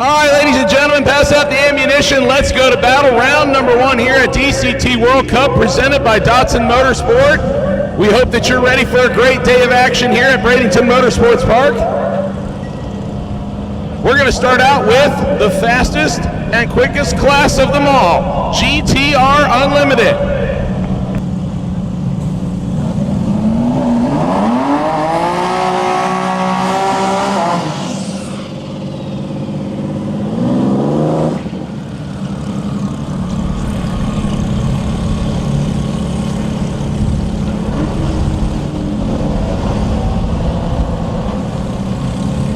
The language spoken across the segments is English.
All right, ladies and gentlemen, pass out the ammunition. Let's go to battle round number 1 here at DCT World Cup, presented by Datsun Motorsport. We hope that you're ready for a great day of action here at Bradenton Motorsports Park. We're going to start out with the fastest and quickest class of them all, GTR Unlimited.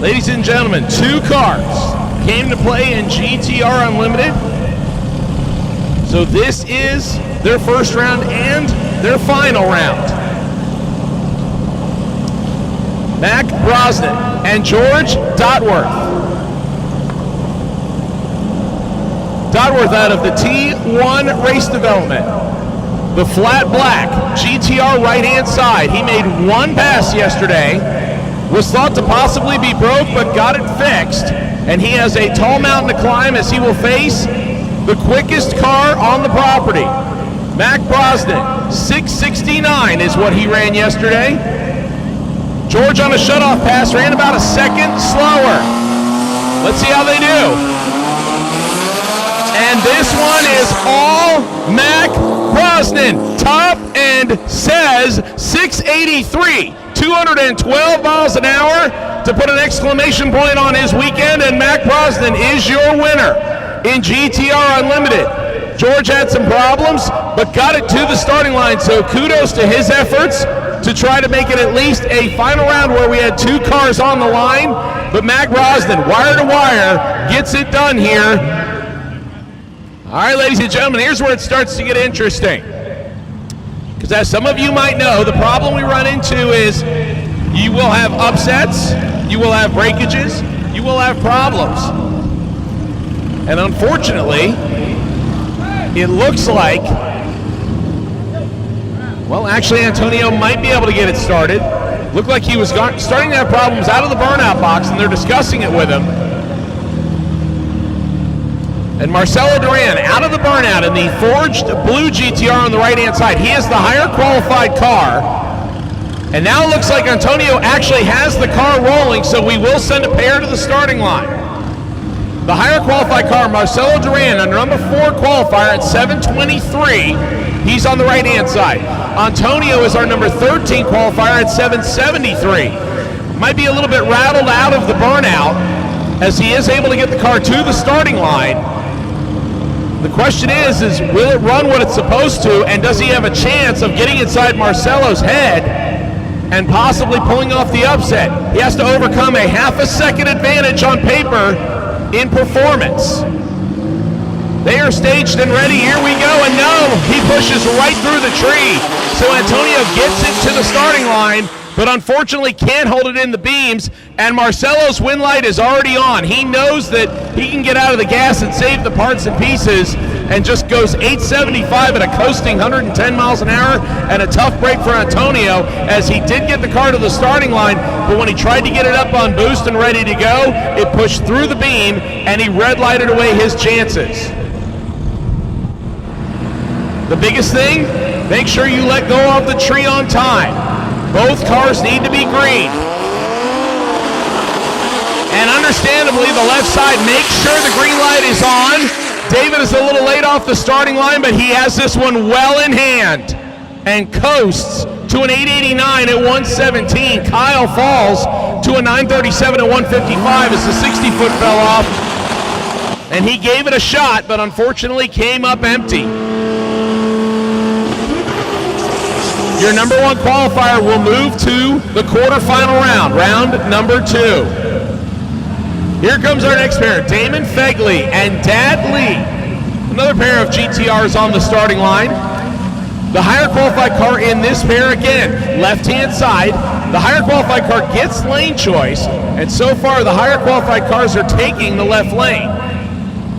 Ladies and gentlemen, 2 cars came to play in GTR Unlimited. So this is their first round and their final round. Mac Brosnan and George Dotworth. Dotworth out of the T1 Race Development. The flat black GTR right-hand side. He made 1 pass yesterday. Was thought to possibly be broke, but got it fixed. And he has a tall mountain to climb as he will face the quickest car on the property. Mac Brosnan, 669 is what he ran yesterday. George on a shutoff pass ran about a second slower. Let's see how they do. And this one is all Mac Brosnan. Top end says 683. 212 miles an hour to put an exclamation point on his weekend, and Mac Brosnan is your winner in GTR Unlimited. George had some problems, but got it to the starting line, so kudos to his efforts to try to make it at least a final round where we had 2 cars on the line, but Mac Brosnan, wire to wire, gets it done here. All right, ladies and gentlemen, here's where it starts to get interesting. Because as some of you might know, the problem we run into is you will have upsets, you will have breakages, you will have problems. And unfortunately, it looks like, well, actually Antonio might be able to get it started. Looked like he was starting to have problems out of the burnout box, and they're discussing it with him. And Marcelo Duran out of the burnout in the forged blue GTR on the right-hand side. He is the higher qualified car. And now it looks like Antonio actually has the car rolling, so we will send a pair to the starting line. The higher qualified car, Marcelo Duran, a number 4 qualifier at 723. He's on the right-hand side. Antonio is our number 13 qualifier at 773. Might be a little bit rattled out of the burnout as he is able to get the car to the starting line. The question is will it run what it's supposed to, and does he have a chance of getting inside Marcelo's head and possibly pulling off the upset? He has to overcome a half a second advantage on paper in performance. They are staged and ready. Here we go, and no, he pushes right through the tree. So Antonio gets it to the starting line, but unfortunately can't hold it in the beams, and Marcelo's win light is already on. He knows that he can get out of the gas and save the parts and pieces, and just goes 875 at a coasting 110 miles an hour, and a tough break for Antonio, as he did get the car to the starting line, but when he tried to get it up on boost and ready to go, it pushed through the beam, and he red lighted away his chances. The biggest thing, make sure you let go of the tree on time. Both cars need to be green. And understandably, the left side makes sure the green light is on. David is a little late off the starting line, but he has this one well in hand and coasts to an 889 at 117. Kyle falls to a 937 at 155 as the 60-foot fell off. And he gave it a shot, but unfortunately came up empty. Your number 1 qualifier will move to the quarterfinal round, round number 2. Here comes our next pair, Damon Fegley and Dad Lee. Another pair of GTRs on the starting line. The higher qualified car in this pair, again, left-hand side. The higher qualified car gets lane choice, and so far the higher qualified cars are taking the left lane.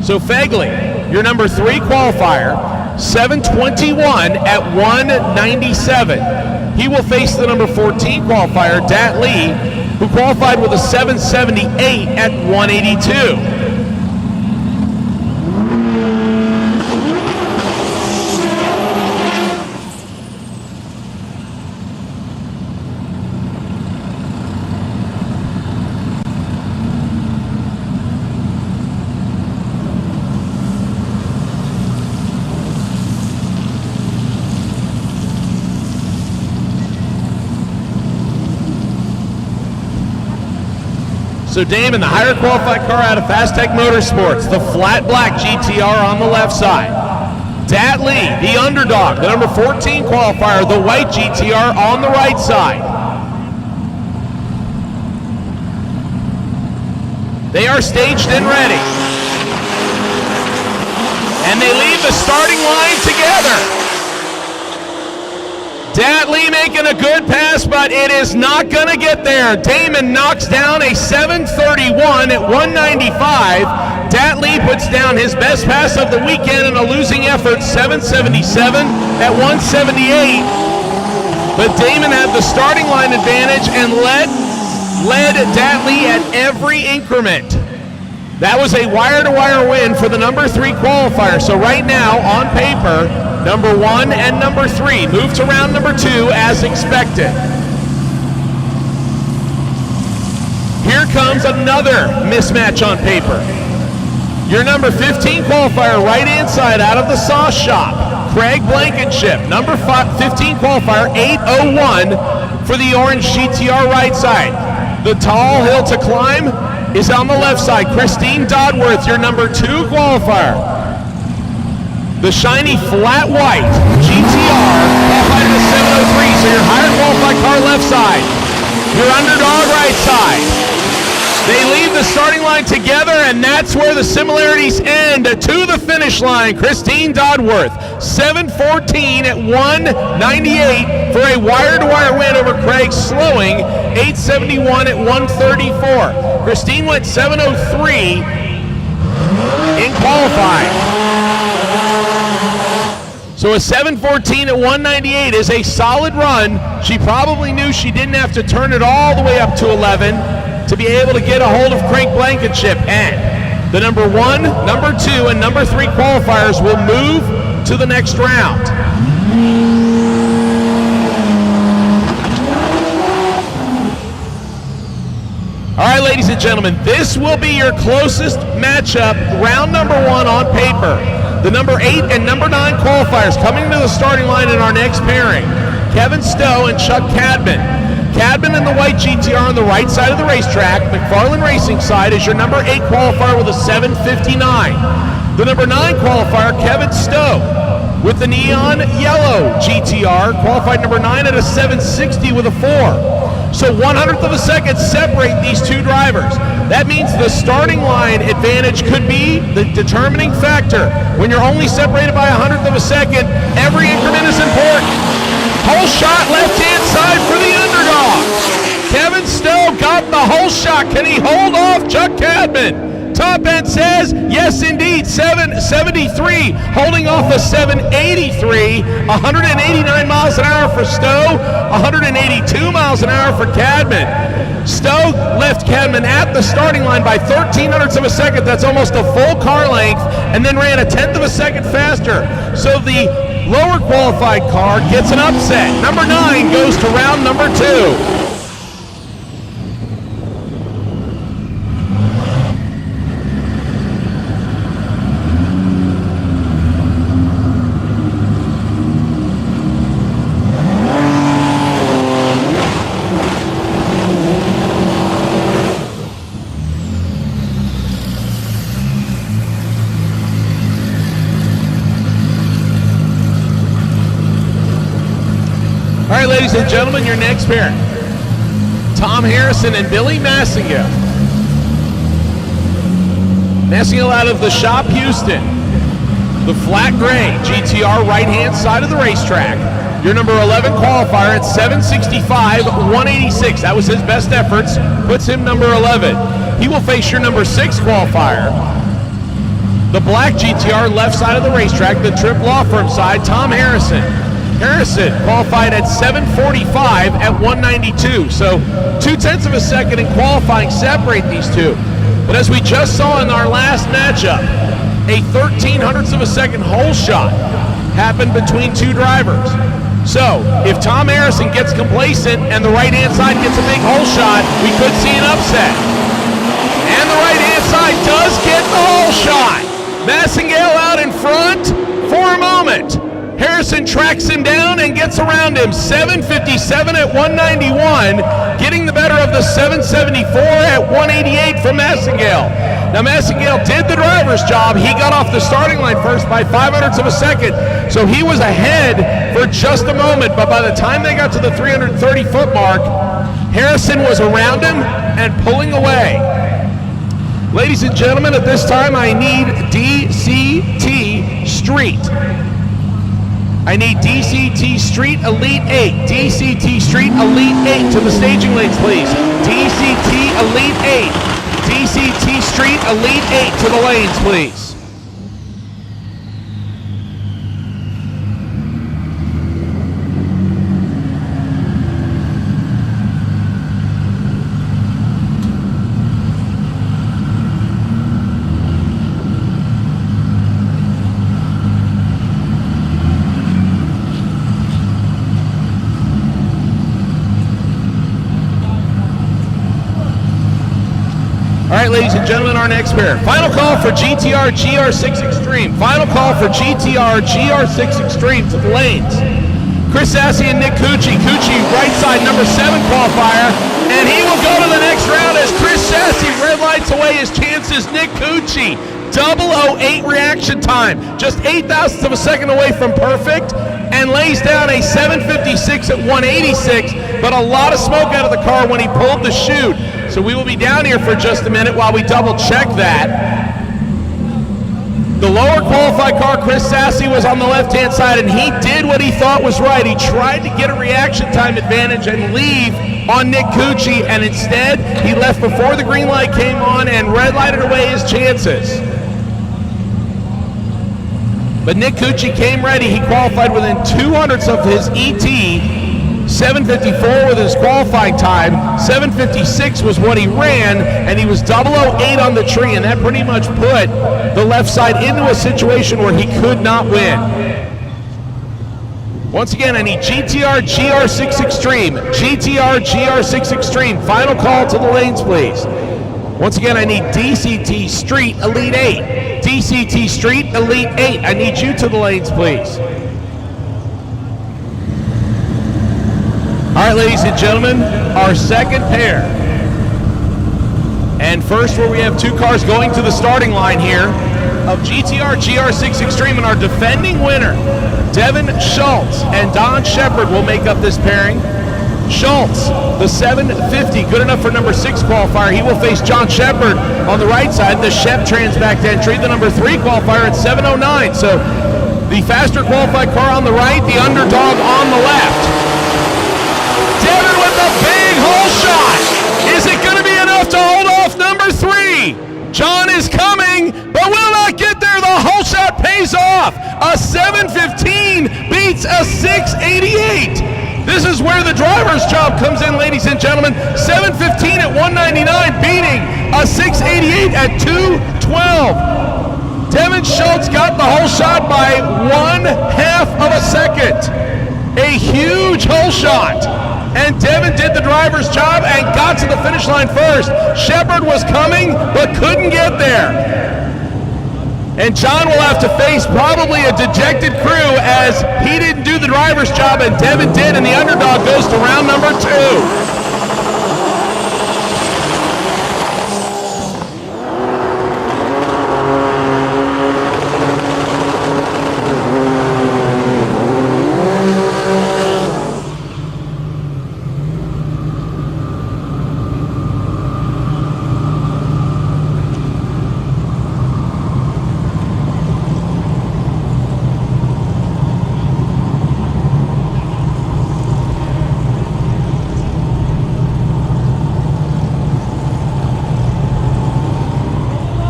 So Fegley, your number 3 qualifier, 721 at 197. He will face the number 14 qualifier, Dat Lee, who qualified with a 778 at 182. So Damon, the higher qualified car out of Fastech Motorsports, the flat black GTR on the left side. Dat Lee, the underdog, the number 14 qualifier, the white GTR on the right side. They are staged and ready. And they leave the starting line together. Dat Lee making a good pass, but it is not going to get there. Damon knocks down a 731 at 195. Dat Lee puts down his best pass of the weekend in a losing effort, 777 at 178. But Damon had the starting line advantage and led Dat Lee at every increment. That was a wire-to-wire win for the number 3 qualifier. So right now, on paper, number 1 and number 3 move to round number 2 as expected. Here comes another mismatch on paper. Your number 15 qualifier right-hand side out of the sauce shop, Craig Blankenship. Number 15 qualifier, 801 for the orange GTR right side. The tall hill to climb is on the left side. Christine Dodworth, your number 2 qualifier. The shiny flat white GTR qualified at a 703, so your higher qualified car left side. Your underdog right side. They leave the starting line together, and that's where the similarities end. To the finish line, Christine Dodworth, 714 at 198 for a wire-to-wire win over Craig, slowing 871 at 134. Christine went 703 in qualifying. So a 714 at 198 is a solid run. She probably knew she didn't have to turn it all the way up to 11 to be able to get a hold of Craig Blankenship. And the number 1, number 2, and number 3 qualifiers will move to the next round. All right, ladies and gentlemen, this will be your closest matchup, round number 1 on paper. The number 8 and number 9 qualifiers coming to the starting line in our next pairing. Kevin Stowe and Chuck Cadman. Cadman in the white GTR on the right side of the racetrack. McFarlane Racing side is your number 8 qualifier with a 759. The number 9 qualifier, Kevin Stowe, with the neon yellow GTR, qualified number 9 at a 760 with a 4. So 1/100th of a second separate these two drivers. That means the starting line advantage could be the determining factor. When you're only separated by 1/100th of a second, every increment is important. Whole shot left-hand side for the underdog. Kevin Stowe got the whole shot. Can he hold off Chuck Cadman? Top end says, yes indeed, 773, holding off a 783, 189 miles an hour for Stowe, 182 miles an hour for Cadman. Stowe left Cadman at the starting line by 0.13 of a second, that's almost a full car length, and then ran 1/10 of a second faster. So the lower qualified car gets an upset. Number 9 goes to round number 2. All right, ladies and gentlemen, your next pair. Tom Harrison and Billy Massingill. Massingill out of the shop, Houston. The flat gray GTR right-hand side of the racetrack. Your number 11 qualifier at 765, 186. That was his best efforts, puts him number 11. He will face your number 6 qualifier. The black GTR left side of the racetrack, the Tripp Law Firm side, Tom Harrison. Harrison qualified at 745 at 192. So 0.2 of a second in qualifying separate these two. But as we just saw in our last matchup, a 0.13 of a second hole shot happened between two drivers. So if Tom Harrison gets complacent and the right-hand side gets a big hole shot, we could see an upset. And the right-hand side does get the hole shot. Massingill out in front for a moment. Harrison tracks him down and gets around him. 757 at 191, getting the better of the 774 at 188 from Massengale. Now Massengale did the driver's job. He got off the starting line first by 0.05 of a second, so he was ahead for just a moment, but by the time they got to the 330-foot mark, Harrison was around him and pulling away. Ladies and gentlemen, at this time I need DCT Street. I need DCT Street Elite 8. DCT Street Elite 8 to the staging lanes, please. DCT Elite 8. DCT Street Elite 8 to the lanes, please. All right, ladies and gentlemen, our next pair. Final call for GTR GR6 Extreme. Final call for GTR GR6 Extreme to the lanes. Chris Sassy and Nick Cucci. Cucci, right side, number 7 qualifier. And he will go to the next round as Chris Sassy red lights away his chances. Nick Cucci, 008 reaction time. Just 0.08 of a second away from perfect. And lays down a 756 at 186. But a lot of smoke out of the car when he pulled the chute. So we will be down here for just a minute while we double check that. The lower qualified car, Chris Sassy, was on the left-hand side, and he did what he thought was right. He tried to get a reaction time advantage and leave on Nick Cucci, and instead he left before the green light came on and red lighted away his chances. But Nick Cucci came ready. He qualified within 0.02 of his ET. 754 with his qualifying time. 756 was what he ran, and he was 008 on the tree, and that pretty much put the left side into a situation where he could not win. Once again, I need GTR GR6 Extreme. GTR GR6 Extreme. Final call to the lanes, please. Once again, I need DCT Street Elite 8. DCT Street Elite 8. I need you to the lanes, please. All right, ladies and gentlemen, our second pair. And first, where we have 2 cars going to the starting line here of GTR GR6 Extreme, and our defending winner, Devin Schultz and Don Shepard, will make up this pairing. Schultz, the 750, good enough for number 6 qualifier. He will face John Shepard on the right side, the Shep Transback entry, the number 3 qualifier at 709. So the faster qualified car on the right, the underdog on the left. Devin with a big hole shot. Is it going to be enough to hold off number 3? John is coming, but will not get there. The hole shot pays off. A 715 beats a 688. This is where the driver's job comes in, ladies and gentlemen. 715 at 199, beating a 688 at 212. Devin Schultz got the hole shot by 1/2 of a second. A huge hole shot. And Devin did the driver's job and got to the finish line first. Shepard was coming, but couldn't get there. And John will have to face probably a dejected crew as he didn't do the driver's job and Devin did, and the underdog goes to round number 2.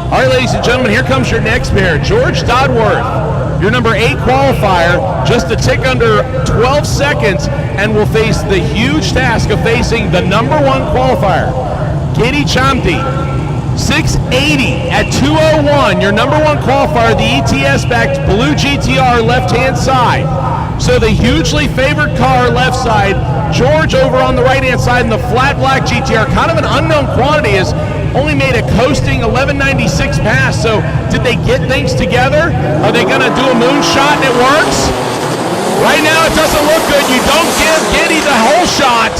All right, ladies and gentlemen, here comes your next pair. George Dodworth, your number 8 qualifier, just a tick under 12 seconds, and will face the huge task of facing the number 1 qualifier, Katie Chamti. 680 at 201, your number 1 qualifier, the ETS-backed blue GTR left-hand side. So the hugely favored car left side, George over on the right-hand side in the flat black GTR, kind of an unknown quantity, has only made a coasting 1196 pass. So did they get things together? Are they going to do a moonshot and it works? Right now it doesn't look good. You don't give Giddy the whole shot.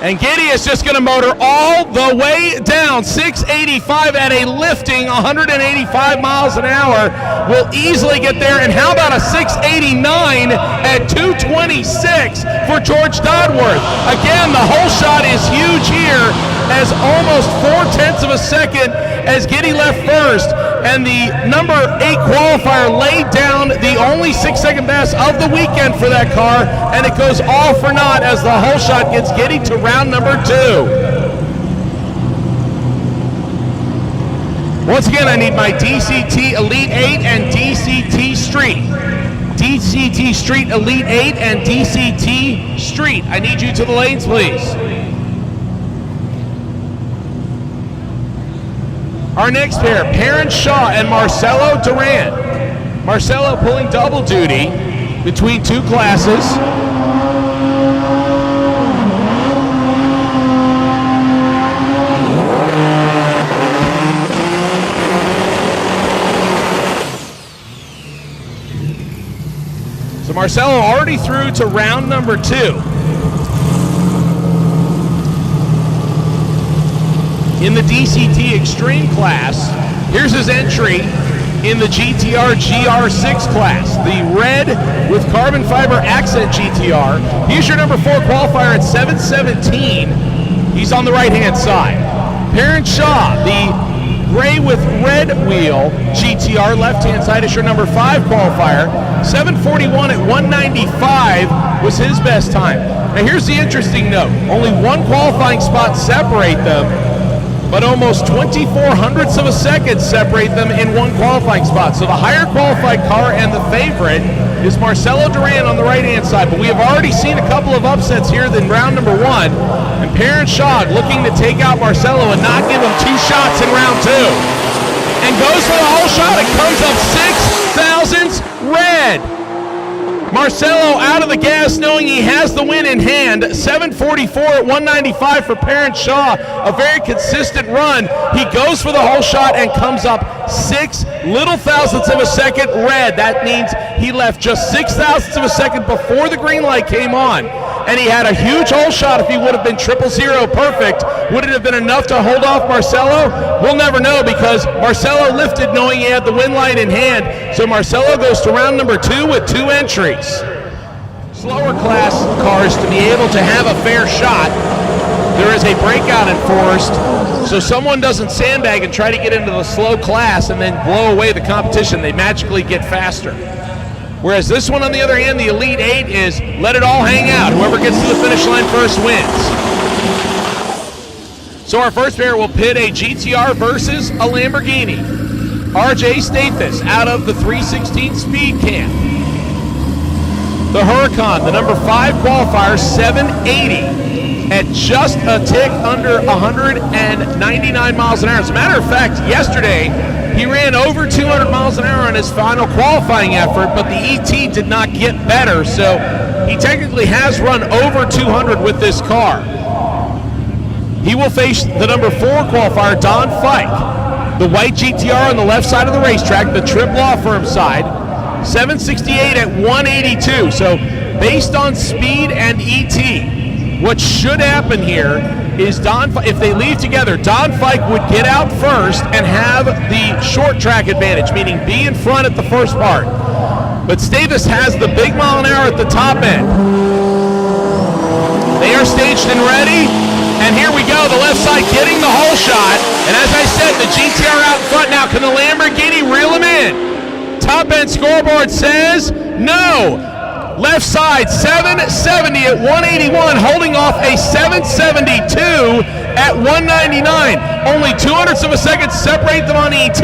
And Giddy is just going to motor all the way down. 685 at a lifting 185 miles an hour. Will easily get there. And how about a 689 at 226 for George Dodworth? Again, the whole shot is huge here, as almost 0.4 of a second as Giddy left first. And the number 8 qualifier laid down the only 6-second best of the weekend for that car, and it goes all for naught as the whole shot gets Giddy to round number 2. Once again, I need my DCT Elite 8 and DCT Street. DCT Street Elite 8 and DCT Street. I need you to the lanes, please. Our next pair, Perrin Shaw and Marcelo Duran. Marcelo pulling double duty between two classes. So Marcelo already through to round number 2. In the DCT Extreme class, here's his entry in the GTR GR6 class, the red with carbon fiber accent GTR. Here's your number 4 qualifier at 717. He's on the right-hand side. Perrin Shaw, the gray with red wheel GTR, left-hand side, is your number 5 qualifier. 741 at 195 was his best time. Now here's the interesting note. Only one qualifying spot separate them, but almost 24 hundredths of a second separate them in one qualifying spot. So the higher qualified car and the favorite is Marcelo Duran on the right-hand side. But we have already seen a couple of upsets here in round number 1. And Perrin Shaw looking to take out Marcelo and not give him 2 shots in round 2. And goes for the whole shot. It comes up 6 thousandths red. Marcelo out of the gas knowing he has the win in hand. 744 at 195 for Perrin Shaw. A very consistent run. He goes for the whole shot and comes up 6 little thousandths of a second red. That means he left just 6 thousandths of a second before the green light came on. And he had a huge whole shot. If he would have been 000 perfect, would it have been enough to hold off Marcelo? We'll never know, because Marcelo lifted knowing he had the win light in hand. So Marcelo goes to round number 2 with 2 entries. Slower class cars, to be able to have a fair shot, there is a breakout enforced, so someone doesn't sandbag and try to get into the slow class and then blow away the competition. They magically get faster. Whereas this one, on the other hand, the Elite 8, is let it all hang out. Whoever gets to the finish line first wins. So our first pair will pit a GTR versus a Lamborghini. RJ Stathis out of the 316 Speed Camp. The Huracan, the number 5 qualifier, 780 at just a tick under 199 miles an hour. As a matter of fact, yesterday he ran over 200 miles an hour on his final qualifying effort, but the ET did not get better, so he technically has run over 200 with this car. He will face the number 4 qualifier, Don Fike, the white GTR on the left side of the racetrack, the Tripp Law Firm side. 768 at 182. So based on speed and ET, what should happen here is if they leave together, Don Fike would get out first and have the short track advantage, meaning be in front at the first part. But Stathis has the big mile an hour at the top end. They are staged and ready, and here we go, the left side getting the whole shot. And as I said, the GTR out in front now. Can the Lamborghini reel him in? Top end scoreboard says no. Left side 770 at 181, holding off a 772 at 199. Only 200ths of a second separate them on ET,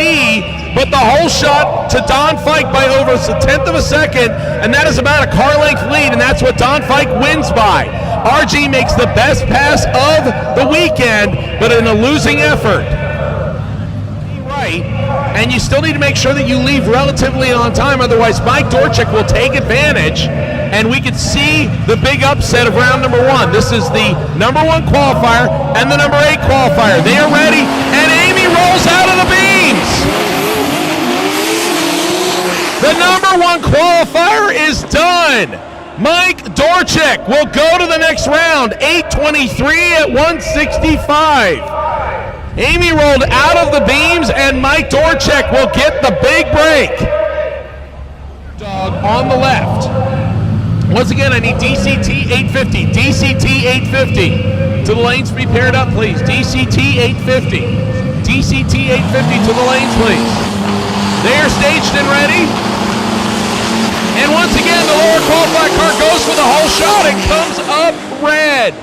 but the whole shot to Don Fike by over a 1/10 of a second, and that is about a car length lead, and that's what Don Fike wins by. RG makes the best pass of the weekend, but in a losing effort. Right, and you still need to make sure that you leave relatively on time, otherwise Mike Dortchick will take advantage, and we could see the big upset of round number 1. This is the number 1 qualifier and the number 8 qualifier. They are ready, and Amy rolls out of the beams. The number 1 qualifier is done. Mike Dortchick will go to the next round, 8:23 at 165. Amy rolled out of the beams, and Mike Dortchick will get the big break. Dog on the left. Once again, I need DCT 850. DCT 850. To the lanes, be paired up, please. DCT 850. DCT 850 to the lanes, please. They are staged and ready. And once again, the lower qualified car goes for the whole shot and comes up red.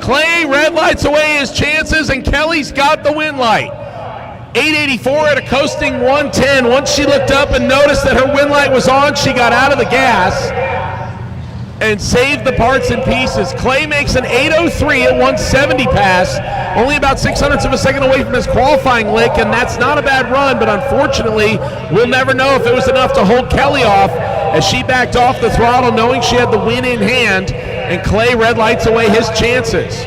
Clay red lights away his chances, and Kelly's got the win light. 884 at a coasting 110. Once she looked up and noticed that her win light was on, she got out of the gas and saved the parts and pieces. Clay makes an 803 at 170 pass, only about 600ths of a second away from his qualifying lick, and that's not a bad run, but unfortunately, we'll never know if it was enough to hold Kelly off as she backed off the throttle knowing she had the win in hand, and Clay red lights away his chances.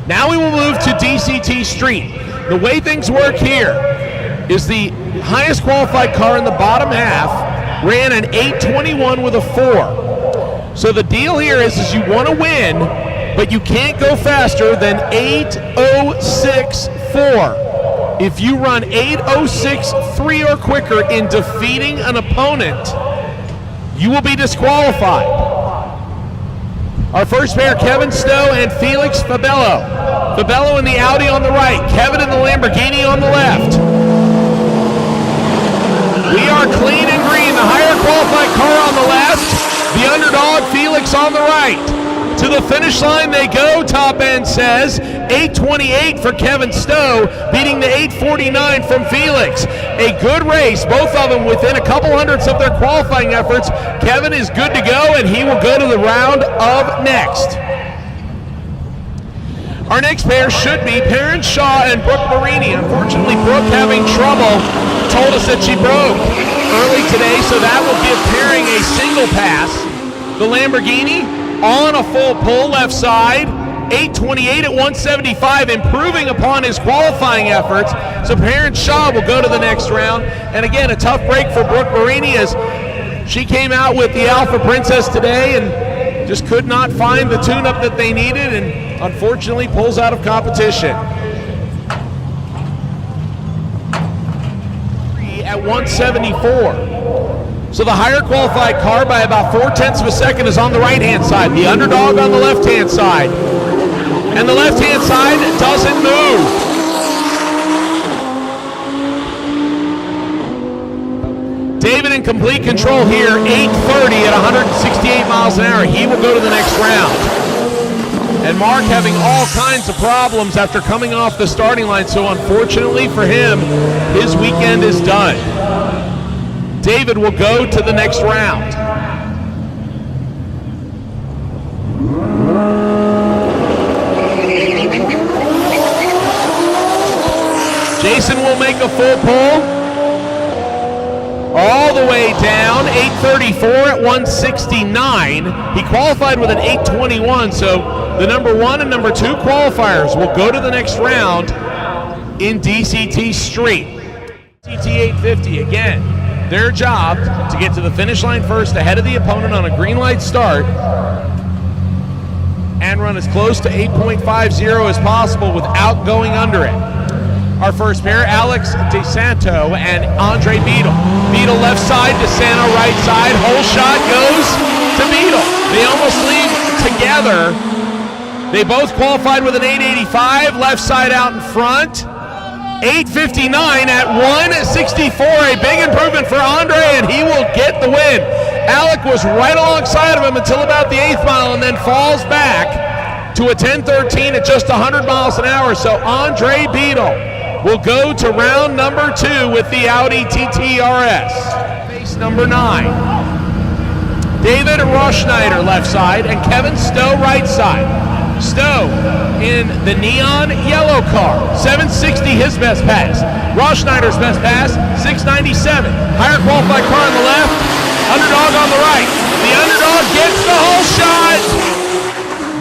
Now we will move to DCT Street. The way things work here is the highest qualified car in the bottom half ran an 821 with a 4. So the deal here is you want to win, but you can't go faster than 806.4. If you run 806.3 or quicker in defeating an opponent, you will be disqualified. Our first pair, Kevin Stowe and Felix Fabello. Fabello in the Audi on the right, Kevin in the Lamborghini on the left. We are clean and green, the higher qualified car on the left, the underdog Felix on the right. To the finish line they go, top end says. 828 for Kevin Stowe, beating the 849 from Felix. A good race, both of them within a couple hundredths of their qualifying efforts. Kevin is good to go, and he will go to the round of next. Our next pair should be Perrin Shaw and Brooke Marini. Unfortunately, Brooke having trouble, told us that she broke early today, so that will give Pairing a single pass. The Lamborghini on a full pull left side, 828 at 175, improving upon his qualifying efforts. So Perrin Shaw will go to the next round. And again, a tough break for Brooke Marini as she came out with the Alpha Princess today and just could not find the tune-up that they needed, and unfortunately pulls out of competition. At 174. So the higher qualified car by about 0.4 of a second is on the right-hand side. The underdog on the left-hand side. And the left-hand side doesn't move. David in complete control here, 830 at 168 miles an hour. He will go to the next round. And Mark having all kinds of problems after coming off the starting line, so unfortunately for him, his weekend is done. David will go to the next round. Jason will make a full pull. All the way down, 834 at 169. He qualified with an 821, so the number 1 and number 2 qualifiers will go to the next round in DCT Street. DCT 850, again, their job to get to the finish line first ahead of the opponent on a green light start and run as close to 8.50 as possible without going under it. Our first pair, Alex DeSanto and Andre Beadle. Beadle left side, DeSanto right side. Whole shot goes to Beadle. They almost leave together. They both qualified with an 885, left side out in front. 859 at 164, a big improvement for Andre, and he will get the win. Alec was right alongside of him until about the 8th mile and then falls back to a 10:13 at just 100 miles an hour. So Andre Beadle will go to round number 2 with the Audi TT-RS. Base number 9. David Roschneider left side and Kevin Stowe right side. Stowe in the neon yellow car, 760 his best pass. Roschneider's best pass, 697. Higher qualified car on the left, underdog on the right. The underdog gets the whole shot,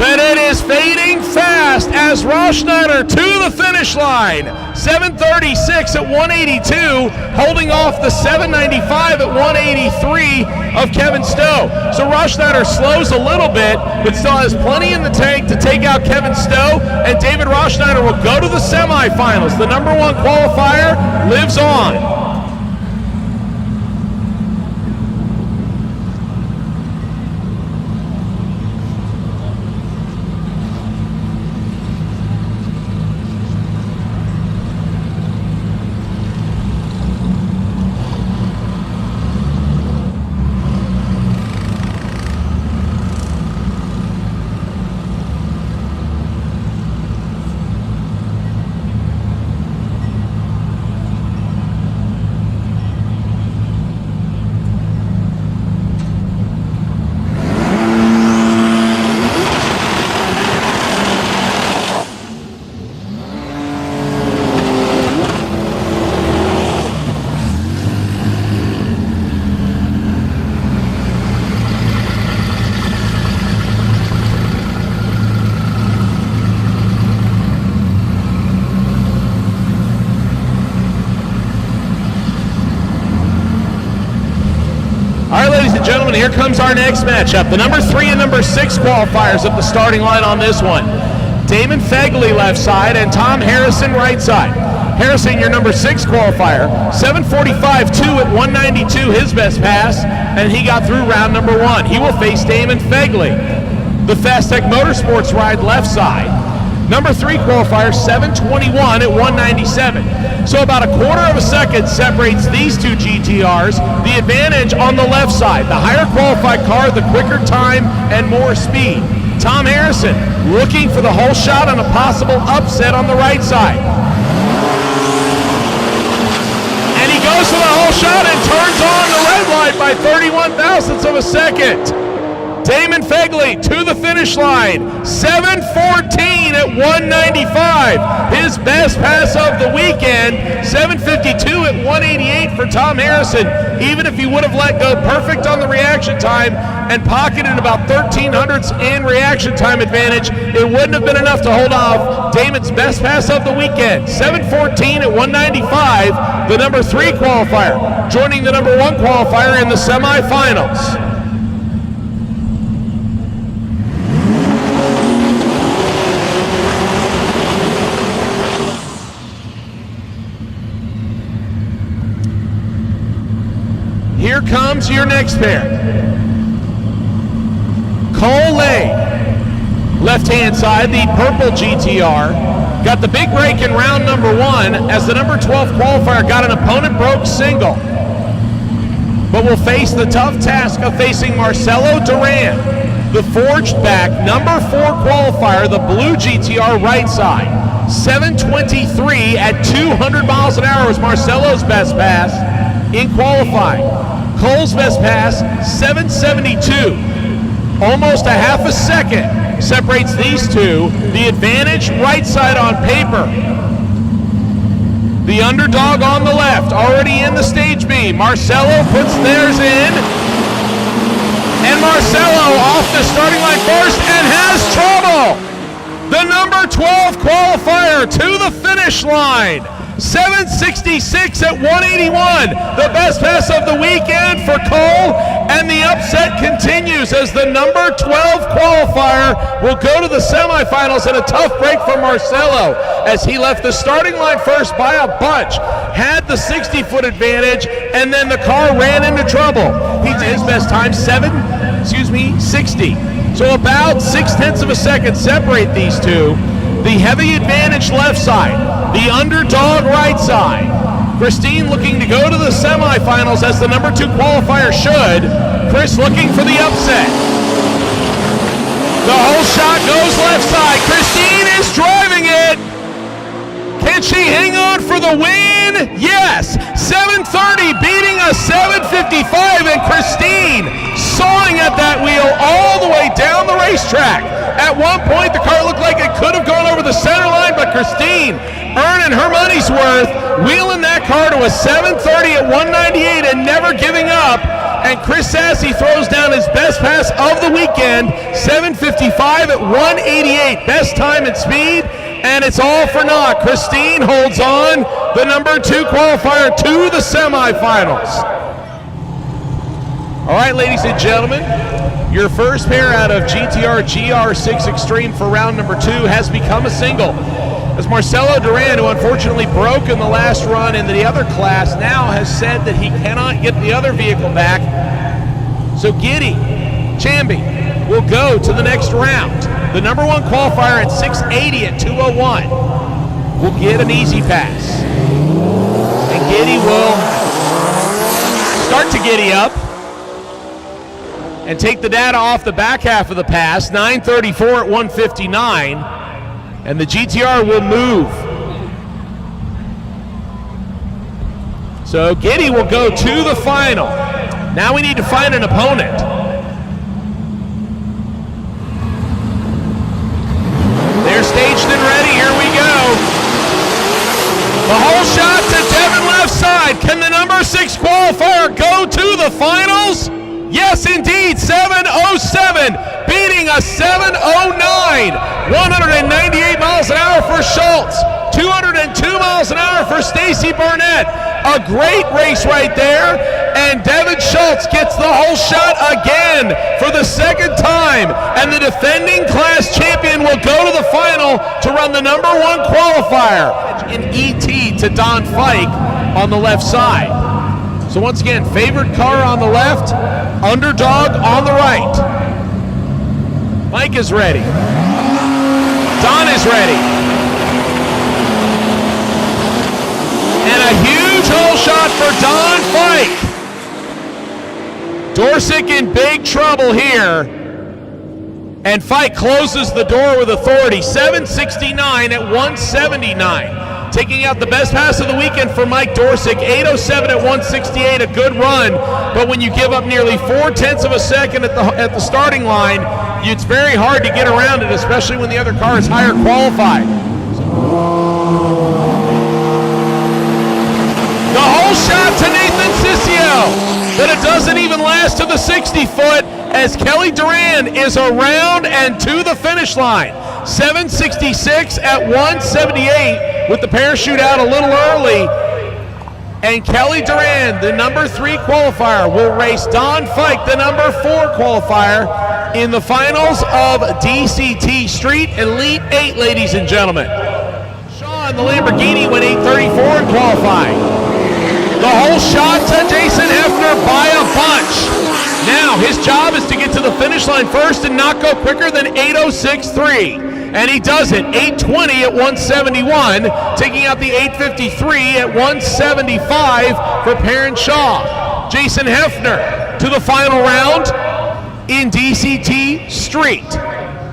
but it is fading fast. fast as Roschneider to the finish line. 7:36 at 182, holding off the 7:95 at 183 of Kevin Stowe. So Roschneider slows a little bit, but still has plenty in the tank to take out Kevin Stowe, and David Roschneider will go to the semifinals. The number one qualifier lives on. Gentlemen, here comes our next matchup. The number 3 and number 6 qualifiers at the starting line on this one. Damon Fegley left side and Tom Harrison right side. Harrison, your number 6 qualifier, 7:45.2 at 192, his best pass, and he got through round number 1. He will face Damon Fegley. The Fast Tech Motorsports ride left side. Number 3 qualifier, 7:21 at 197. So about a quarter of a second separates these two GTRs. The advantage on the left side. The higher qualified car, the quicker time and more speed. Tom Harrison looking for the whole shot on a possible upset on the right side. And he goes for the whole shot and turns on the red light by 31 thousandths of a second. Damon Fegley to the finish line, 7:14 at 195. His best pass of the weekend, 7:52 at 188 for Tom Harrison. Even if he would have let go perfect on the reaction time and pocketed about 1300ths in reaction time advantage, it wouldn't have been enough to hold off Damon's best pass of the weekend, 7:14 at 195, the number 3 qualifier, joining the number 1 qualifier in the semifinals. Here comes your next pair. Cole Lay, left-hand side, the purple GTR, got the big break in round number 1 as the number 12 qualifier got an opponent broke single, but will face the tough task of facing Marcelo Duran, the forged back number 4 qualifier, the blue GTR right side. 7:23 at 200 miles an hour was Marcelo's best pass in qualifying. Cole's best pass, 7:72. Almost a half a second separates these two. The advantage right side on paper. The underdog on the left, already in the stage B. Marcelo puts theirs in. And Marcelo off the starting line first and has trouble. The number 12 qualifier to the finish line. 7:66 at 181, the best pass of the weekend for Cole, and the upset continues as the number 12 qualifier will go to the semifinals, and a tough break for Marcelo as he left the starting line first by a bunch, had the 60-foot advantage, and then the car ran into trouble. He did his best time, 60. So about 0.6 of a second separate these two. The heavy advantage left side, the underdog right side. Christine looking to go to the semifinals as the number 2 qualifier should. Chris looking for the upset. The whole shot goes left side. Christine is driving it. Can she hang on for the win? Yes. 7:30 beating a 7:55, and Christine sawing at that wheel all the way down the racetrack. At one point, the car looked like it could have gone over the center line, but Christine earning her money's worth, wheeling that car to a 7:30 at 198 and never giving up. and Chris Sassy throws down his best pass of the weekend, 7:55 at 1:88, best time and speed, and it's all for naught. Christine holds on, the number 2 qualifier, to the semifinals. All right, ladies and gentlemen, your first pair out of GTR GR6 Extreme for round number 2 has become a single, as Marcelo Duran, who unfortunately broke in the last run in the other class, now has said that he cannot get the other vehicle back. So Giddy Chamby will go to the next round. The number 1 qualifier at 680 at 201 will get an easy pass. And Giddy will start to giddy up and take the data off the back half of the pass, 934 at 159, and the GTR will move. So Giddy will go to the final. Now we need to find an opponent. They're staged and ready, here we go. The whole shot to Devin left side. Can the number 6 qualifier go to the finals? Yes, indeed, 7:07, beating a 7:09. 198 miles an hour for Schultz, 202 miles an hour for Stacy Barnett. A great race right there, and Devin Schultz gets the whole shot again for the second time, and the defending class champion will go to the final to run the number 1 qualifier in ET to Don Fike on the left side. So once again, favored car on the left, underdog on the right. Mike is ready. Don is ready. And a huge hole shot for Don Fike. Dortchick in big trouble here. And Fike closes the door with authority, 769 at 179. Taking out the best pass of the weekend for Mike Dortchick, 807 at 168, a good run. But when you give up nearly 0.4 of a second at the starting line, it's very hard to get around it, especially when the other car is higher qualified. The whole shot to Nathan Sissio, but it doesn't even last to the 60-foot as Kelly Duran is around and to the finish line. 766 at 178 with the parachute out a little early. And Kelly Duran, the number 3 qualifier, will race Don Fike, the number 4 qualifier, in the finals of DCT Street Elite 8, ladies and gentlemen. Sean, the Lamborghini, went 834 in qualifying. The whole shot to Jason Hefner by a bunch. Now his job is to get to the finish line first and not go quicker than 806.3. And he does it, 820 at 171, taking out the 853 at 175 for Perrin Shaw. Jason Hefner to the final round in DCT Street.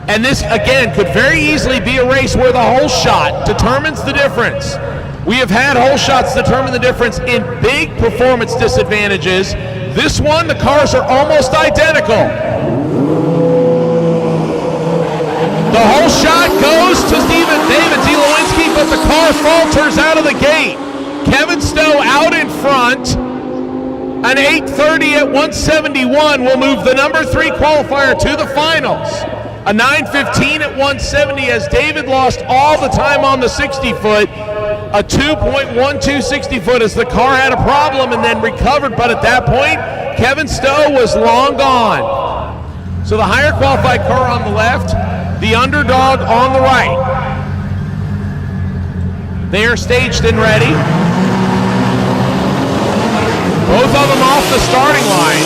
And this, again, could very easily be a race where the whole shot determines the difference. We have had whole shots determine the difference in big performance disadvantages. This one, the cars are almost identical. The whole shot goes to David Zelowinski, but the car falters out of the gate. Kevin Stowe out in front. An 830 at 171 will move the number 3 qualifier to the finals. A 915 at 170 as David lost all the time on the 60-foot. A 2.12 60-foot as the car had a problem and then recovered, but at that point, Kevin Stowe was long gone. So the higher qualified car on the left, the underdog on the right. They are staged and ready. Both of them off the starting line.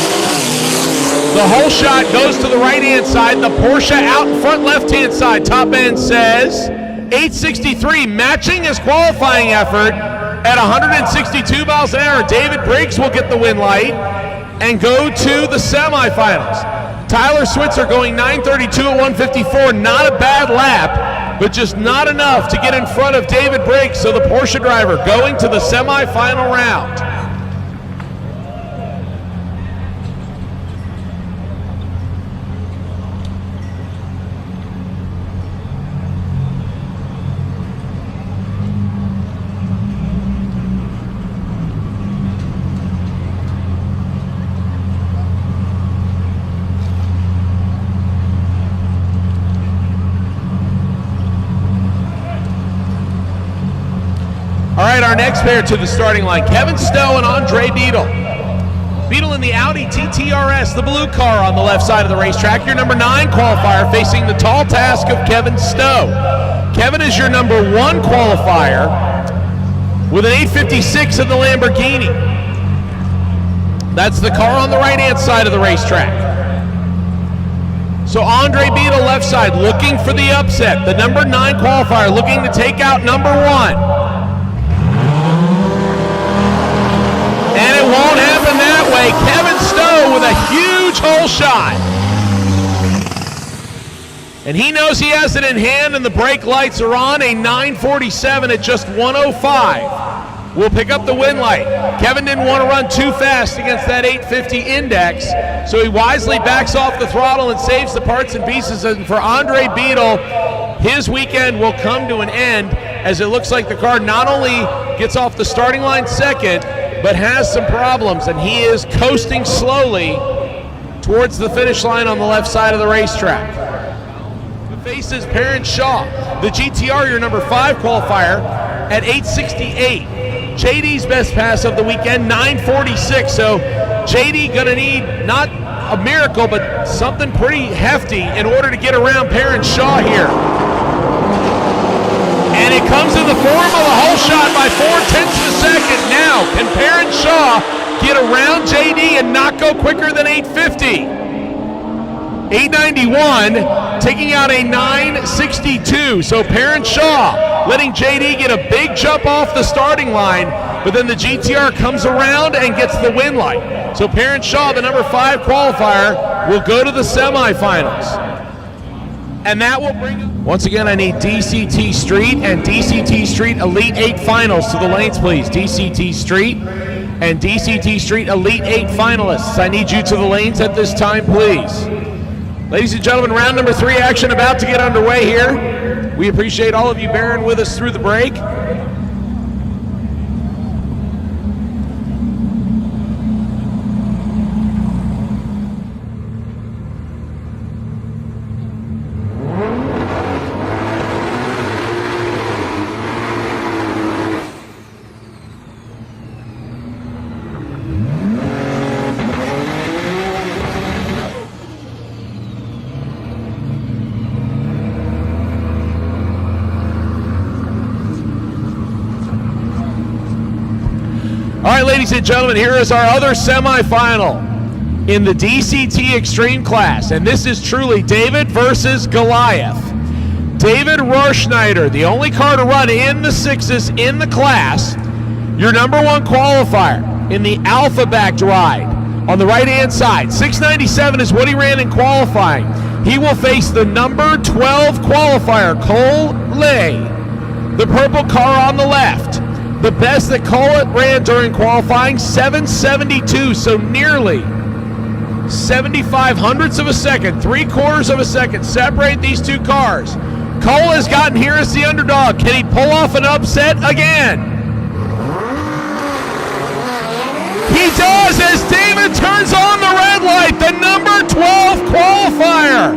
The whole shot goes to the right-hand side. The Porsche out in front left-hand side. Top end says 863, matching his qualifying effort at 162 miles an hour. David Briggs will get the win light and go to the semifinals. Tyler Switzer going 932 at 154, not a bad lap, but just not enough to get in front of David Briggs, so the Porsche driver going to the semifinal round. right, our next pair to the starting line, Kevin Stowe and Andre Beadle. Beadle in the Audi TTRS, the blue car on the left side of the racetrack. Your number 9 qualifier facing the tall task of Kevin Stowe. Kevin is your number 1 qualifier with an 856 in the Lamborghini. That's the car on the right-hand side of the racetrack. So Andre Beadle left side looking for the upset. The number 9 qualifier looking to take out number 1. And it won't happen that way. Kevin Stowe with a huge hole shot. And he knows he has it in hand and the brake lights are on. A 947 at just 105 will pick up the win light. Kevin didn't want to run too fast against that 850 index, so he wisely backs off the throttle and saves the parts and pieces. And for Andre Beadle, his weekend will come to an end as it looks like the car not only gets off the starting line second, but has some problems, and he is coasting slowly towards the finish line on the left side of the racetrack. The faces Perrin Shaw, the GTR, your number 5 qualifier, at 868. JD's best pass of the weekend, 946. So JD gonna need not a miracle, but something pretty hefty in order to get around Perrin Shaw here. And it comes in the form of a hole shot by 0.4 of a second. Now, can Perrin Shaw get around JD and not go quicker than 850? 891, taking out a 962. So Perrin Shaw letting JD get a big jump off the starting line, but then the GTR comes around and gets the win light. So Perrin Shaw, the number 5 qualifier, will go to the semifinals. And that will bring us. Once again, I need DCT Street and DCT Street Elite 8 Finals to the lanes, please. DCT Street and DCT Street Elite 8 finalists. I need you to the lanes at this time, please. Ladies and gentlemen, round number 3 action about to get underway here. We appreciate all of you bearing with us through the break. All right, ladies and gentlemen, here is our other semifinal in the DCT Extreme class, and this is truly David versus Goliath. David Rohrschneider, the only car to run in the 6s in the class, your number 1 qualifier in the Alpha-backed ride on the right-hand side. 697 is what he ran in qualifying. He will face the number 12 qualifier, Cole Lay, the purple car on the left. The best that Cole ran during qualifying, 772, so nearly 75 hundredths of a second, 3/4 of a second separate these two cars. Cole has gotten here as the underdog. Can he pull off an upset again? He does as David turns on the red light. The number 12 qualifier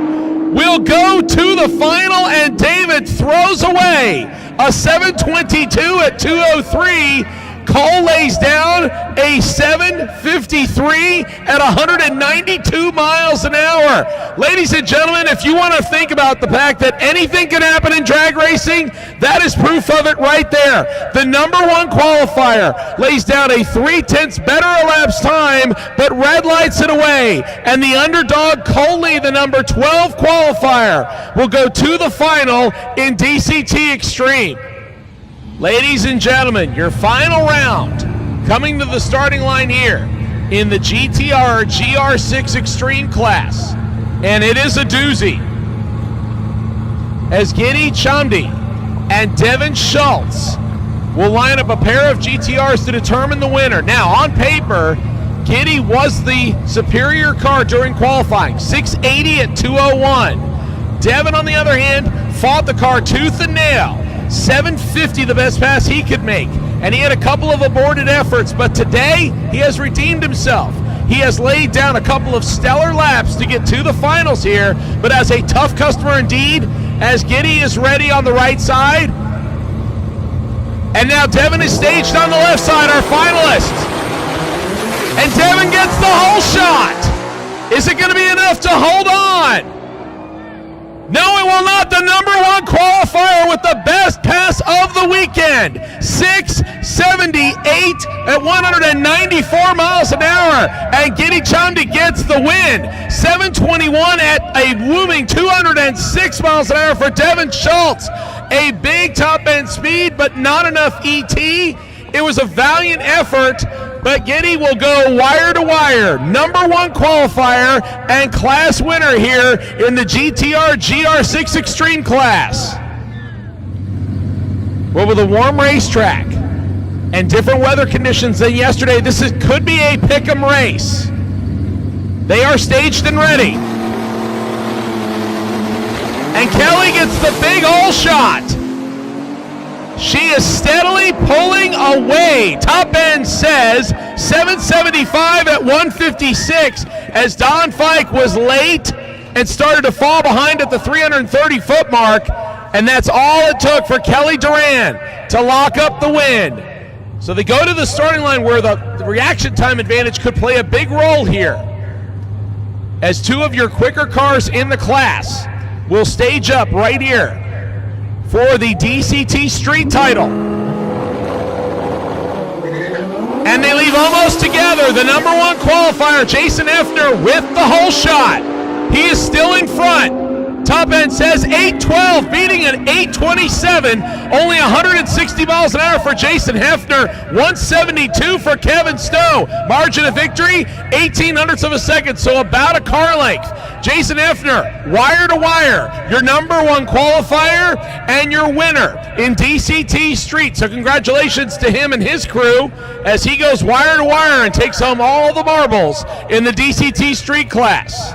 will go to the final, and David throws away a 722 at 203. Cole lays down a 753 at 192 miles an hour. Ladies and gentlemen, if you want to think about the fact that anything can happen in drag racing, that is proof of it right there. The number 1 qualifier lays down a 3/10 better elapsed time, but red lights it away. And the underdog, Coley, the number 12 qualifier, will go to the final in DCT Extreme. Ladies and gentlemen, your final round coming to the starting line here in the GTR GR6 Extreme class. And it is a doozy, as Giddy Chumdy and Devin Schultz will line up a pair of GTRs to determine the winner. Now, on paper, Giddy was the superior car during qualifying, 680 at 201. Devin, on the other hand, fought the car tooth and nail. 750 the best pass he could make, and he had a couple of aborted efforts, but today he has redeemed himself. He has laid down a couple of stellar laps to get to the finals here, but as a tough customer indeed, as Giddy is ready on the right side, And now Devin is staged on the left side, our finalist. And Devin gets the whole shot. Is it going to be enough to hold on? No, it will not. The number one qualifier with the best pass of the weekend. 6:78 at 194 miles an hour. And Giddy Chumdi gets the win. 7:21 at a whooming 206 miles an hour for Devin Schultz. A big top end speed, but not enough ET. It was a valiant effort, but Giddy will go wire to wire. Number one qualifier and class winner here in the GTR GR6 Extreme class. Well, with a warm racetrack and different weather conditions than yesterday, this could be a pick'em race. They are staged and ready. And Kelly gets the big hole shot. She is steadily pulling away. Top end says 775 at 156 as Don Fike was late and started to fall behind at the 330-foot mark. And that's all it took for Kelly Duran to lock up the win. So they go to the starting line where the reaction time advantage could play a big role here, as two of your quicker cars in the class will stage up right here for the DCT Street title. And they leave almost together. The number one qualifier, Jason Effner, with the hole shot. He is still in front. Top end says 8:12, beating an 8:27. Only 160 miles an hour for Jason Hefner. 172 for Kevin Stowe. Margin of victory, 0.18 of a second, so about a car length. Jason Hefner, wire to wire, your number one qualifier and your winner in DCT Street. So congratulations to him and his crew as he goes wire to wire and takes home all the marbles in the DCT Street class.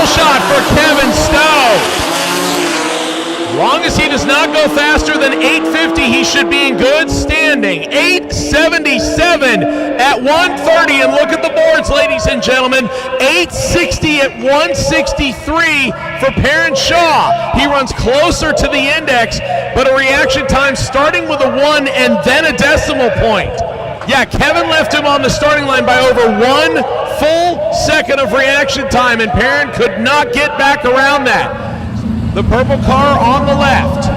Shot for Kevin Stowe. Long as he does not go faster than 850, he should be in good standing. 877 at 130, and look at the boards, ladies and gentlemen. 860 at 163 for Perrin Shaw. He runs closer to the index, but a reaction time starting with a 1 and then a decimal point. Yeah, Kevin left him on the starting line by over 1 full second of reaction time, and Perrin could not get back around that. The purple car on the left,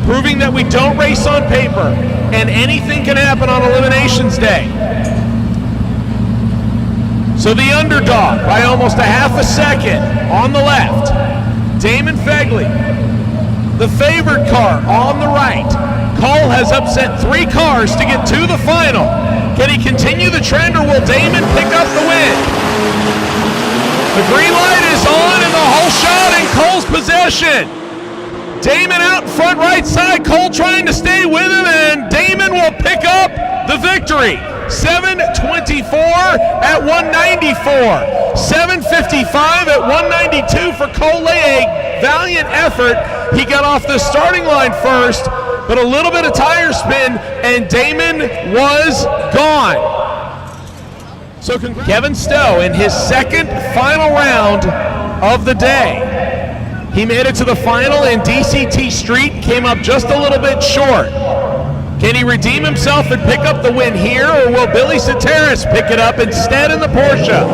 proving that we don't race on paper, and anything can happen on Eliminations Day. So the underdog by almost a half a second on the left, Damon Fegley. The favored car on the right. Cole has upset 3 cars to get to the final. Can he continue the trend, or will Damon pick up the win? The green light is on and the whole shot in Cole's possession. Damon out in front right side, Cole trying to stay with him, and Damon will pick up the victory. 724 at 194. 755 at 192 for Cole. A valiant effort. He got off the starting line first, but a little bit of tire spin, and Damon was gone. So Kevin Stowe in his second final round of the day. He made it to the final in DCT Street, came up just a little bit short. Can he redeem himself and pick up the win here, or will Billy Soteris pick it up instead in the Porsche?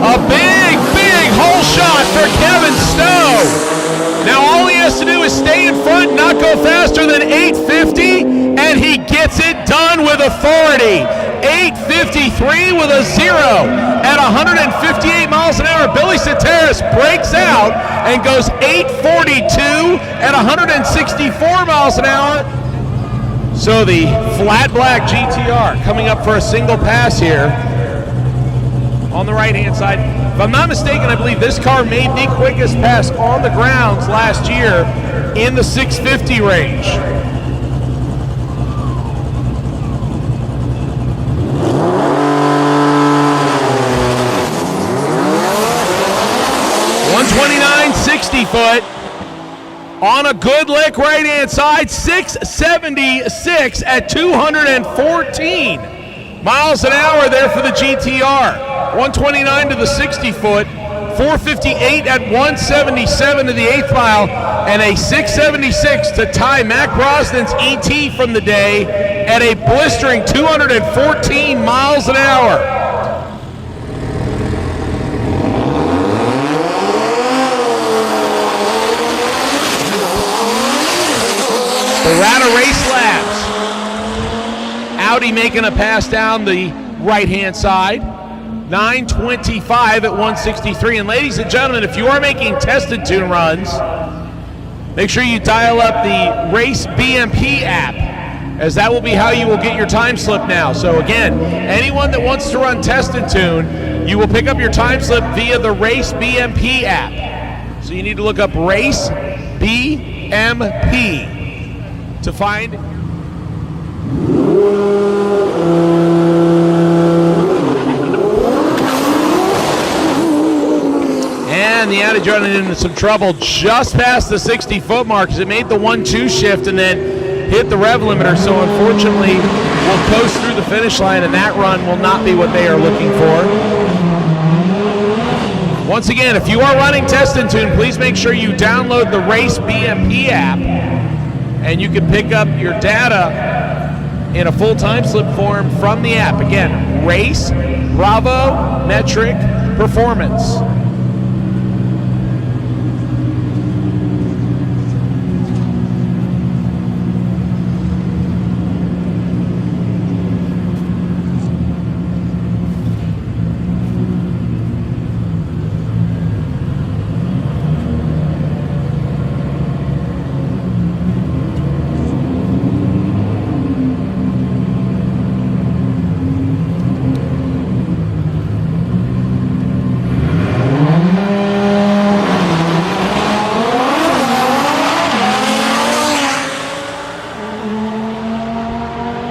A big, big hole shot for Kevin Stowe. Now all he has to do is stay in front, not go faster than 850, and he gets it done with authority. 853 with a 0 at 158 miles an hour. Billy Soteris breaks out and goes 842 at 164 miles an hour. So the flat black GTR coming up for a single pass here on the right-hand side. If I'm not mistaken, I believe this car made the quickest pass on the grounds last year in the 650 range. .129 60-foot on a good lick right-hand side. 676 at 214 miles an hour there for the GTR. 129 to the 60-foot 4:58 at 177 to the 8th mile, and a 6:76 to tie Mac Brosnan's ET from the day at a blistering 214 miles an hour. The Rata Race Labs. Audi making a pass down the right-hand side. 9:25 at 163. And ladies and gentlemen, if you are making tested tune runs, make sure you dial up the Race BMP app, as that will be how you will get your time slip now. So again, anyone that wants to run tested tune, you will pick up your time slip via the Race BMP app. So you need to look up Race BMP to find. And the Audi running into some trouble just past the 60-foot mark as it made the 1-2 shift and then hit the rev limiter. So unfortunately, we'll coast through the finish line, and that run will not be what they are looking for. Once again, if you are running Test and Tune, please make sure you download the Race BMP app, and you can pick up your data in a full time slip form from the app. Again, Race Bravo Metric Performance.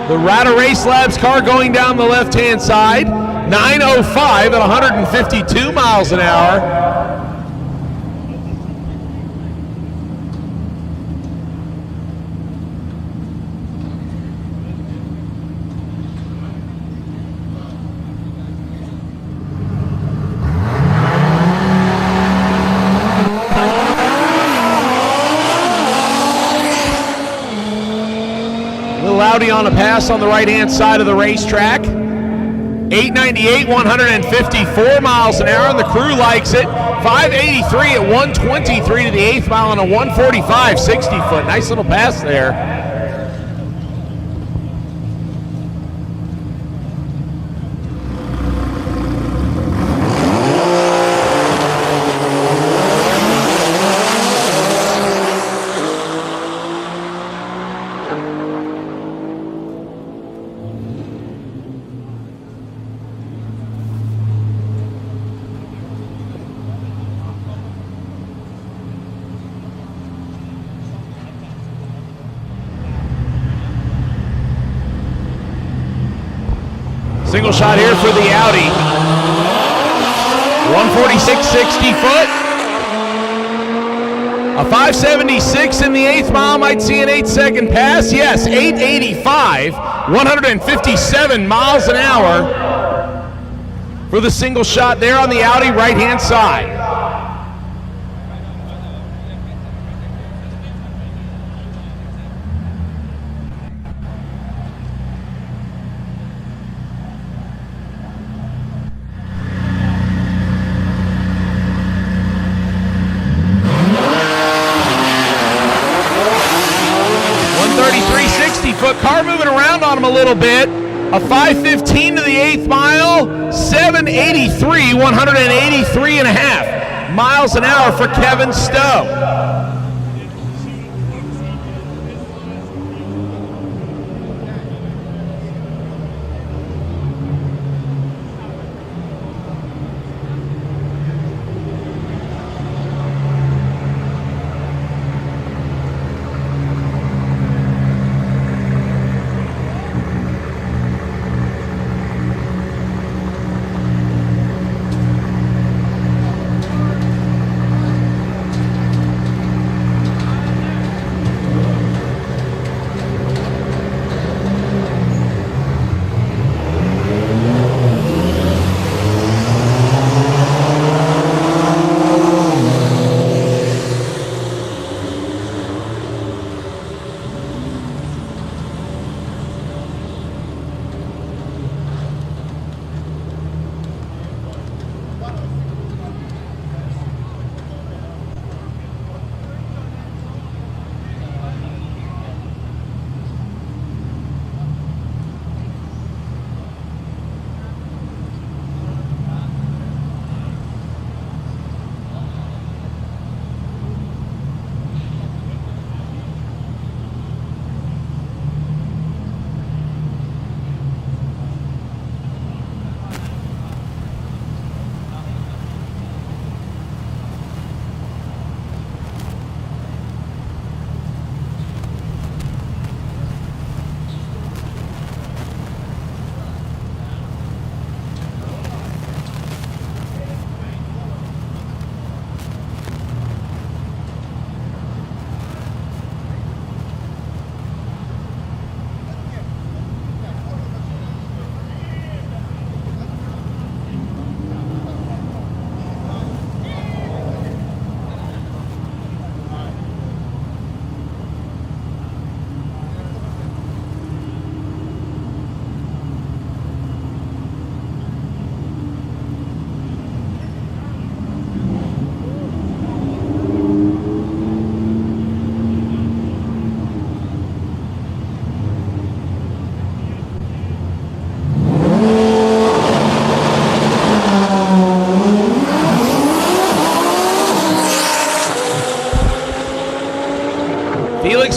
The Rata Race Labs car going down the left-hand side, 9:05 at 152 miles an hour. Audi on a pass on the right-hand side of the racetrack. 898, 154 miles an hour, and the crew likes it. 583 at 123 to the 8th mile on a 145 60-foot. Nice little pass there. Single shot here for the Audi. 146 60-foot. A 576 in the 8th mile might see an 8-second pass. Yes, 885, 157 miles an hour for the single shot there on the Audi right-hand side. Car moving around on him a little bit. A 515 to the 8th mile, 783, 183 and a half miles an hour for Kevin Stowe.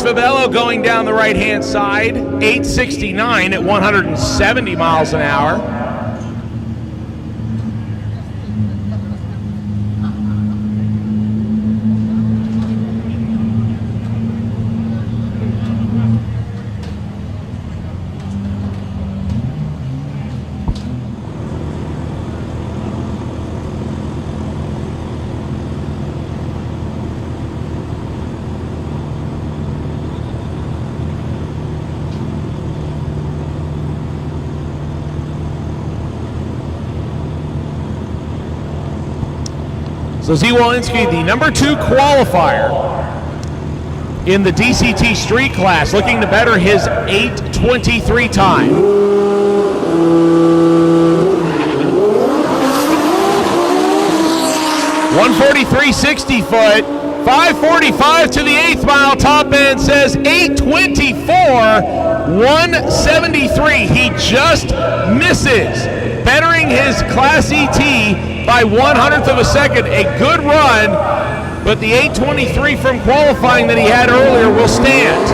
Fabello going down the right-hand side, 869 at 170 miles an hour. So Z Wolinski, the number 2 qualifier in the DCT Street class, looking to better his 8:23 time. .143.60 foot, 5:45 to the 8th mile. Top end says 8:24, 173. He just misses, bettering his Class ET by 1/100th of a second. A good run, but the 8:23 from qualifying that he had earlier will stand.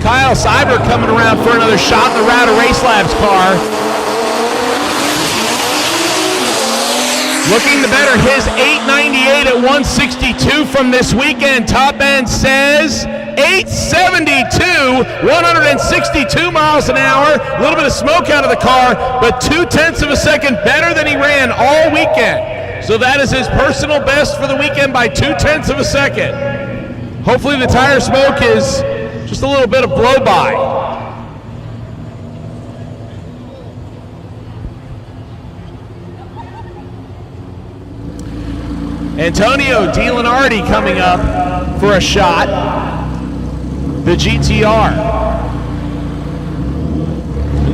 Kyle Seibert coming around for another shot in the Router Race Labs car. Looking to better his 898 at 162 from this weekend. Top end says 872, 162 miles an hour. A little bit of smoke out of the car, but 0.2 of a second better than he ran all weekend. So that is his personal best for the weekend by 0.2 of a second. Hopefully the tire smoke is just a little bit of blow-by. Antonio DiLenardi coming up for a shot. The GTR.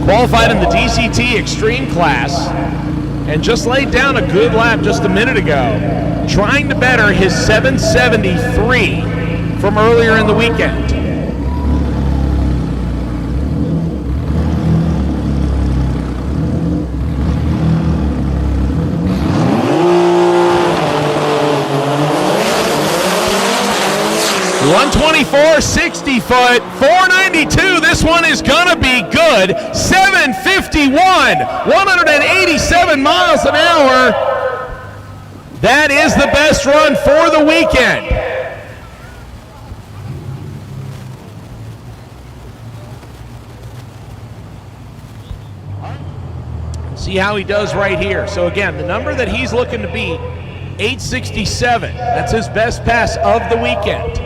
Qualified in the DCT Extreme class and just laid down a good lap just a minute ago, trying to better his 773 from earlier in the weekend. .124.60 foot, 492. This one is gonna be good. 751, 187 miles an hour. That is the best run for the weekend. See how he does right here. So again, the number that he's looking to beat, 867. That's his best pass of the weekend.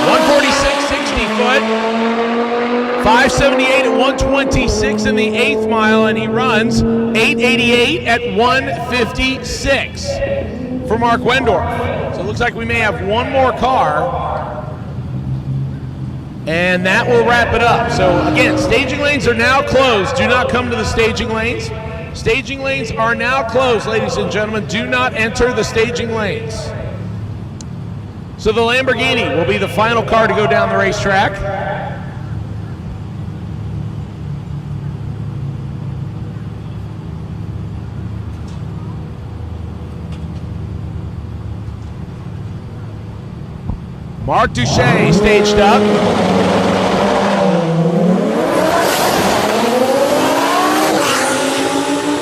146.60 foot, 578 at 126 in the 8th mile, and he runs 888 at 156 for Mark Wendorf. So it looks like we may have one more car, and that will wrap it up. So again, staging lanes are now closed. Do not come to the staging lanes. Staging lanes are now closed, ladies and gentlemen. Do not enter the staging lanes. So the Lamborghini will be the final car to go down the racetrack. Mark Duche staged up.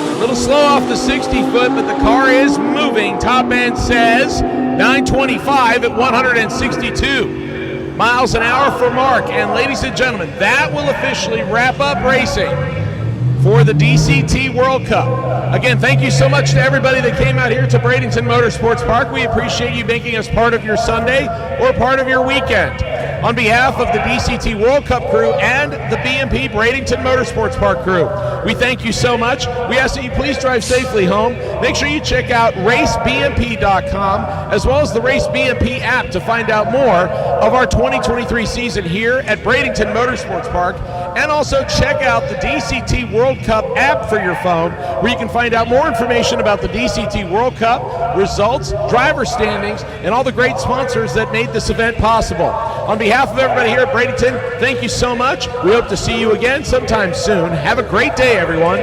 A little slow off the 60 foot, but the car is moving. Top end says 925 at 162 miles an hour for Mark. And ladies and gentlemen, that will officially wrap up racing for the DCT World Cup. Again, thank you so much to everybody that came out here to Bradenton Motorsports Park. We appreciate you making us part of your Sunday or part of your weekend. On behalf of the DCT World Cup crew and the BMP Bradenton Motorsports Park crew, we thank you so much. We ask that you please drive safely home. Make sure you check out racebmp.com as well as the Race BMP app to find out more of our 2023 season here at Bradenton Motorsports Park. And also check out the DCT World Cup app for your phone, where you can find out more information about the DCT World Cup, results, driver standings, and all the great sponsors that made this event possible. On behalf of everybody here at Bradenton, thank you so much. We hope to see you again sometime soon. Have a great day, everyone.